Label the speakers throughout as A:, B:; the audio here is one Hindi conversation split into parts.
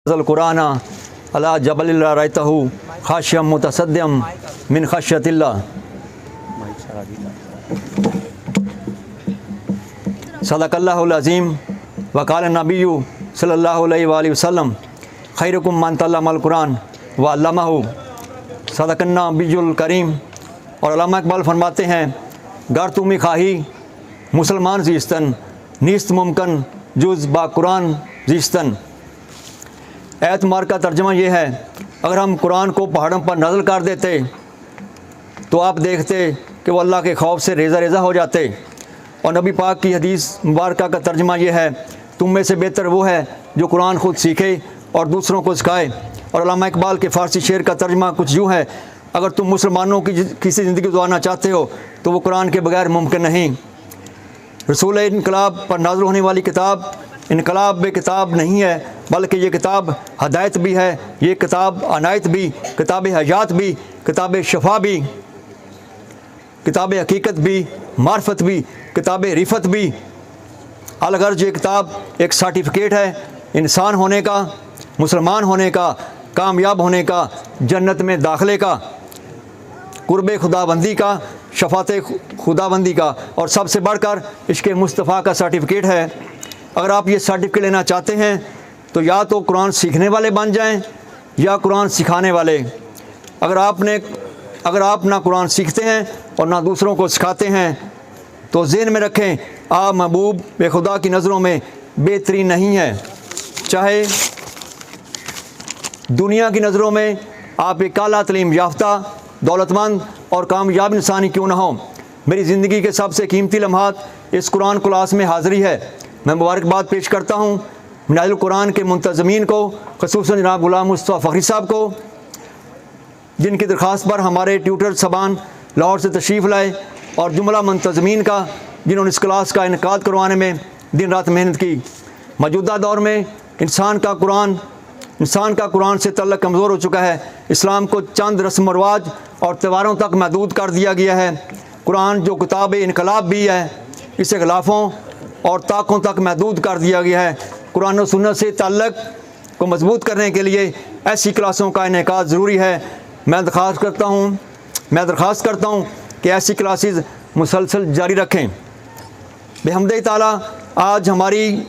A: कुरान अला जबल रअयतहु खाशियम मुतसद्दिम मिन खश्यतिल्लाह। सदक़ल्लाहुल अज़ीम व क़ाल नबिय्यु सल्लल्लाहु अलैहि वसल्लम खैरुकुम मन तअल्लमल कुरान व अल्लमहु। सदक़न नबियुल करीम। और अल्लामा इकबाल फरमाते हैं, गर तुम खाही मुसलमान जीस्तन नीस्त मुमकन जुज़ बा कुरान जीस्तन। एतमार का तर्जमा ये है, अगर हम कुरान को पहाड़ों पर नाज़िल कर देते तो आप देखते कि वो अल्लाह के खौफ से रेज़ा रेज़ा हो जाते। और नबी पाक की हदीस मुबारक का तर्जमा ये है, तुम में से बेहतर वो है जो कुरान ख़ुद सीखे और दूसरों को सिखाए। और अल्लामा इकबाल के फ़ारसी शेर का तर्जमा कुछ यूँ है, अगर तुम मुसलमानों की किसी ज़िंदगी गुजारना चाहते हो तो वो कुरान के बगैर मुमकिन नहीं। रसूल इनकलाब पर नाज़िल होने वाली किताब इनकलाब में किताब नहीं है, बल्कि ये किताब हदायत भी है, ये किताब अनायत भी, किताब हयात भी, किताब शफा भी, किताब हकीकत भी, मार्फत भी, किताब रिफत भी। अलगर्ज ये किताब एक सर्टिफिकेट है इंसान होने का, मुसलमान होने का, कामयाब होने का, जन्नत में दाखिले का, कुर्ब खुदाबंदी का, शफात खुदाबंदी का, और सबसे बढ़कर इश्क़ मुस्तफ़ा का सर्टिफिकेट है। अगर आप ये सर्टिफिकेट लेना चाहते हैं तो या तो कुरान सीखने वाले बन जाएं या कुरान सिखाने वाले। अगर आप ना कुरान सीखते हैं और ना दूसरों को सिखाते हैं तो ज़हन में रखें, आप महबूब बेखुदा की नज़रों में बेहतरीन नहीं है। चाहे दुनिया की नज़रों में आप एक आला तालीम याफ्ता, दौलतमंद और कामयाब इंसानी क्यों ना हो, मेरी ज़िंदगी के सबसे कीमती लम्हात इस कुरान क्लास में हाज़िरी है। मैं मुबारकबाद पेश करता हूँ मिनाजुल कुरान के मुंतज़मीन को, ख़ुसूसन जनाब ग़ुलाम मुस्तफ़ा फ़खरी साहब को, जिनकी दरख्वास्त पर हमारे ट्यूटर सबान लाहौर से तशरीफ़ लाए, और जुमला मुंतज़मीन का जिन्होंने इस क्लास का इनकाद करवाने में दिन रात मेहनत की। मौजूदा दौर में इंसान का कुरान से तल्लुक़ कमज़ोर हो चुका है। इस्लाम को चंद रस्म व रवाज और त्योहारों तक महदूद कर दिया गया है। कुरान जो किताब इनकलाब भी है, इसे ख़िलाफ़ों और ताक़ों तक महदूद कर दिया गया है। कुरान और सुन्नत से ताल्लुक़ को मजबूत करने के लिए ऐसी क्लासों का इनेकाद ज़रूरी है। मैं दरख्वास्त करता हूँ कि ऐसी क्लासेस मुसलसल जारी रखें। बेहमदे ताला आज हमारी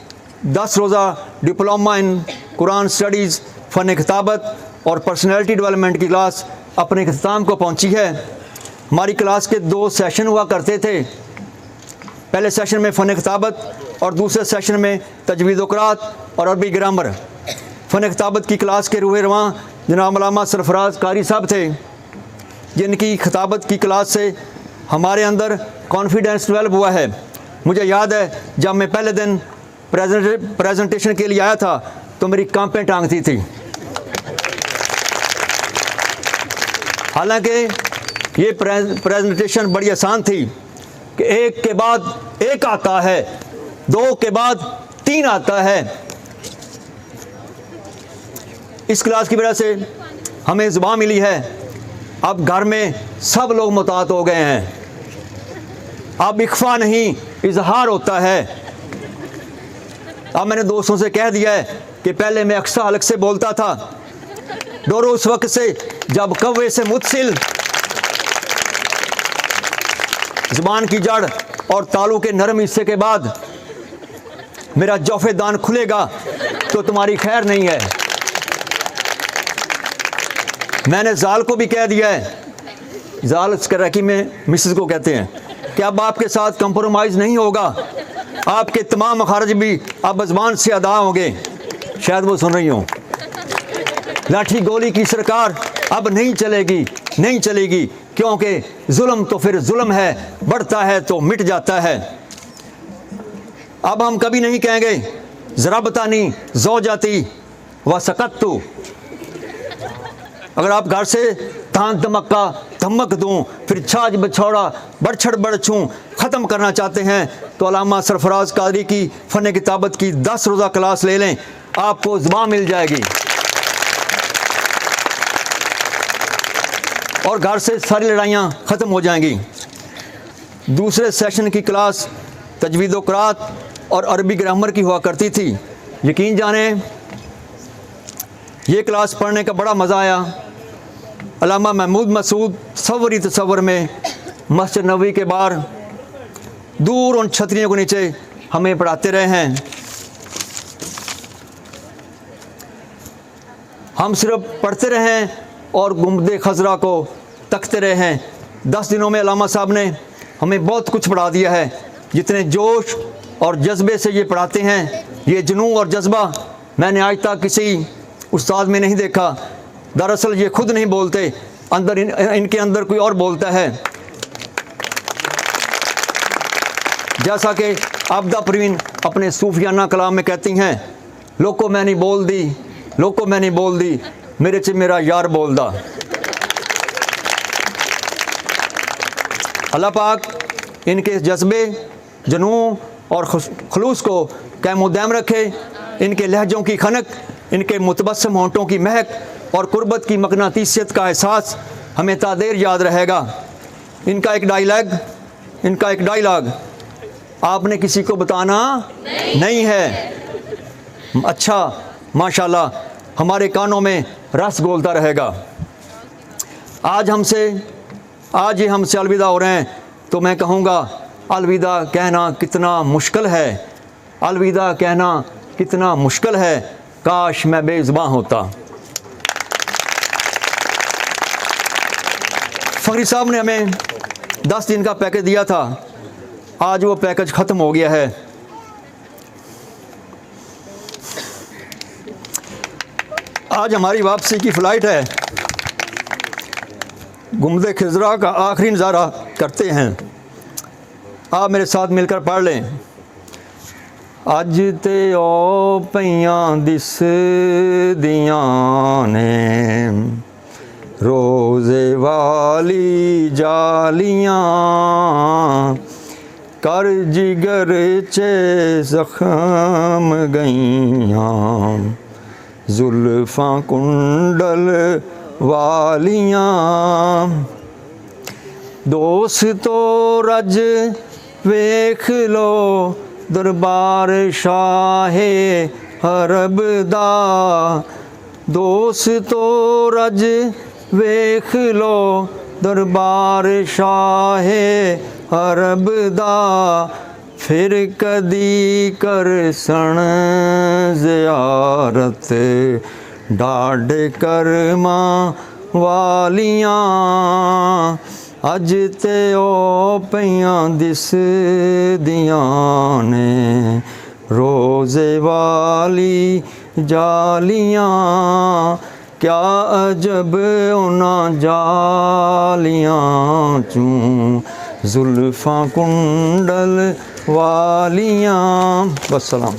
A: 10 रोज़ा डिप्लोमा इन कुरान स्टडीज़, फ़न किताबत और पर्सनैलिटी डेवलपमेंट की क्लास अपने इख्तिताम को पहुँची है। हमारी क्लास के 2 सेशन हुआ करते थे। पहले सेशन में फ़न किताबत और दूसरे सेशन में तजवीज़ क़िराअत और अरबी ग्रामर। फ़न किताबत की क्लास के रूह रवां जनाब अल्लामा सरफराज कारी साहब थे, जिनकी खिताबत की क्लास से हमारे अंदर कॉन्फिडेंस डेवलप हुआ है। मुझे याद है जब मैं पहले दिन प्रेजेंटेशन के लिए आया था तो मेरी कांपें टांगती थी। हालांकि ये प्रेजेंटेशन बड़ी आसान थी कि एक के बाद एक आता है, 2 के बाद 3 आता है। इस क्लास की वजह से हमें ज़ुबान मिली है। अब घर में सब लोग मुतात हो गए हैं। अब इख्फा नहीं, इजहार होता है। अब मैंने दोस्तों से कह दिया है कि पहले मैं अक्सा हलक से बोलता था, डरो उस वक्त से जब कव्वे से मुतसिल ज़ुबान की जड़ और तालू के नरम हिस्से के बाद मेरा जौफ़े दान खुलेगा तो तुम्हारी खैर नहीं है। मैंने जाल को भी कह दिया है, जाल करकी में मिसेस को कहते हैं, कि अब आपके साथ कंप्रोमाइज़ नहीं होगा। आपके तमाम मखारज भी अब ज़बान से अदा होंगे। शायद वो सुन रही हों। लाठी गोली की सरकार अब नहीं चलेगी, क्योंकि जुल्म तो फिर जुल्म है, बढ़ता है तो मिट जाता है। अब हम कभी नहीं कहेंगे ज़रबतानी ज़ौजाती व सकत्तु। अगर आप घर से तान धमका धमक दूँ, फिर छाछ बछौड़ा बड़छड़ बड़छूँ ख़त्म करना चाहते हैं तो अल्लामा सरफराज कादरी की फ़न किताबत की 10 रोज़ा क्लास ले लें, आपको ज़ुबान मिल जाएगी और घर से सारी लड़ाइयाँ ख़त्म हो जाएंगी। दूसरे सेशन की क्लास तजवीज़ क़िराअत और अरबी ग्रामर की हुआ करती थी। यकीन जाने ये क्लास पढ़ने का बड़ा मज़ा आया। अल्लामा महमूद मसूद सवरी तसव्वुर में मस्जिद नबवी के बाहर दूर उन छतरियों के नीचे हमें पढ़ाते रहे हैं। हम सिर्फ पढ़ते रहे हैं और गुंबदे खजरा को तकते रहे हैं। 10 दिनों में अल्लामा साहब ने हमें बहुत कुछ पढ़ा दिया है। जितने जोश और जज्बे से ये पढ़ाते हैं, ये जुनून और जज्बा मैंने आज तक किसी उस्ताद में नहीं देखा। दरअसल ये खुद नहीं बोलते, अंदर इनके अंदर कोई और बोलता है। जैसा कि आबदा परवीन अपने सूफियाना कलाम में कहती हैं, लोको मैं नहीं बोल दी, लोको मैं नहीं बोल दी, मेरे से मेरा यार बोल दा। अल्लाह पाक इनके जज्बे, जुनून और खलूस को कायम दायम रखे। इनके लहजों की खनक, इनके मुतबस्सम होंठों की महक और कुर्बत की मकनातीसियत का एहसास हमें तादेर याद रहेगा। इनका एक डायलॉग आपने किसी को बताना नहीं है। अच्छा, माशाल्लाह, हमारे कानों में रस घोलता रहेगा। आज ये हमसे अलविदा हो रहे हैं, तो मैं कहूँगा अलविदा कहना कितना मुश्किल है, अलविदा कहना कितना मुश्किल है, काश मैं बेज़ुबां होता। फ़खरी साहब ने हमें 10 दिन का पैकेज दिया था, आज वो पैकेज ख़त्म हो गया है। आज हमारी वापसी की फ़्लाइट है। गुंबदे खिज़रा का आखिरी नज़ारा करते हैं। आप मेरे साथ मिलकर पढ़ लें। अज ते ओ पईयां दिस दियां ने रोज़े वाली जालियां, कर जिगर चे ज़ख़म गईयां, जुल्फ़ां कुंडल वालियां। दोस्तो रज वेख लो दरबार शाहे अरब दा, दोस्तो रज वेख लो दरबार शाहे अरब दा, फिर कदी कर सन ज़ियारत डाढ़े कर्मा वालियां। अज ते ओ पईयां दिस दियां ने रोज़े वाली जालियां, क्या अजब उन्हां जालियां चूं जुल्फ़ां कुंडल वालियां। वस्सलाम।